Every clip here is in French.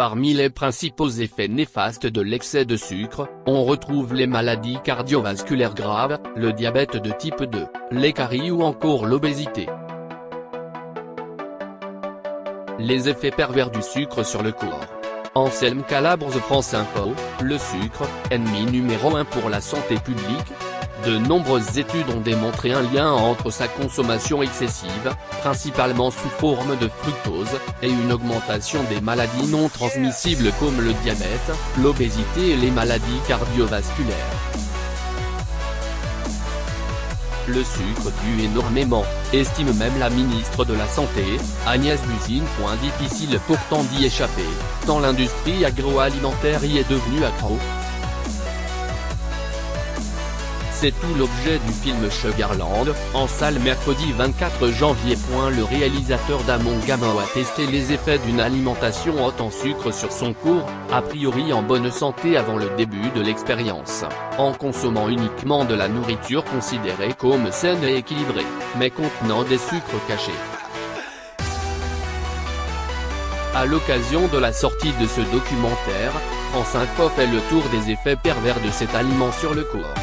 Parmi les principaux effets néfastes de l'excès de sucre, on retrouve les maladies cardiovasculaires graves, le diabète de type 2, les caries ou encore l'obésité. Les effets pervers du sucre sur le corps. Anselme Calabre, France Info, le sucre, ennemi numéro 1 pour la santé publique. De nombreuses études ont démontré un lien entre sa consommation excessive, principalement sous forme de fructose, et une augmentation des maladies non transmissibles comme le diabète, l'obésité et les maladies cardiovasculaires. Le sucre tue énormément, estime même la ministre de la Santé, Agnès Buzyn. Difficile pourtant d'y échapper, tant l'industrie agroalimentaire y est devenue accro. C'est tout l'objet du film Sugarland, en salle mercredi 24 janvier. Le réalisateur d'Among Gamin a testé les effets d'une alimentation haute en sucre sur son corps, a priori en bonne santé avant le début de l'expérience, en consommant uniquement de la nourriture considérée comme saine et équilibrée, mais contenant des sucres cachés. À l'occasion de la sortie de ce documentaire, France Info fait le tour des effets pervers de cet aliment sur le corps.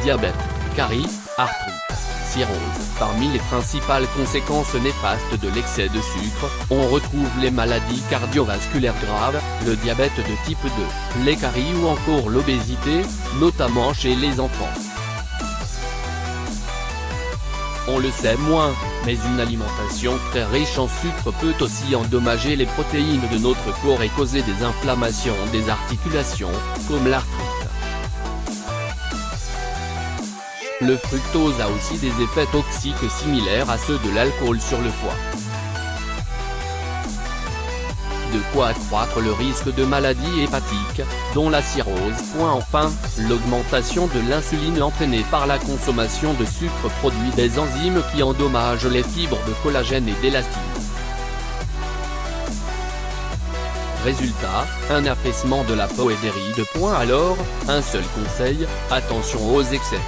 Diabète, caries, arthrite, cirrhose. Parmi les principales conséquences néfastes de l'excès de sucre, on retrouve les maladies cardiovasculaires graves, le diabète de type 2, les caries ou encore l'obésité, notamment chez les enfants. On le sait moins, mais une alimentation très riche en sucre peut aussi endommager les protéines de notre corps et causer des inflammations des articulations, comme l'arthrite. Le fructose a aussi des effets toxiques similaires à ceux de l'alcool sur le foie. De quoi accroître le risque de maladies hépatiques, dont la cirrhose. Enfin, l'augmentation de l'insuline entraînée par la consommation de sucre produit des enzymes qui endommagent les fibres de collagène et d'élastine. Résultat, un affaissement de la peau et des rides. Alors, un seul conseil, attention aux excès.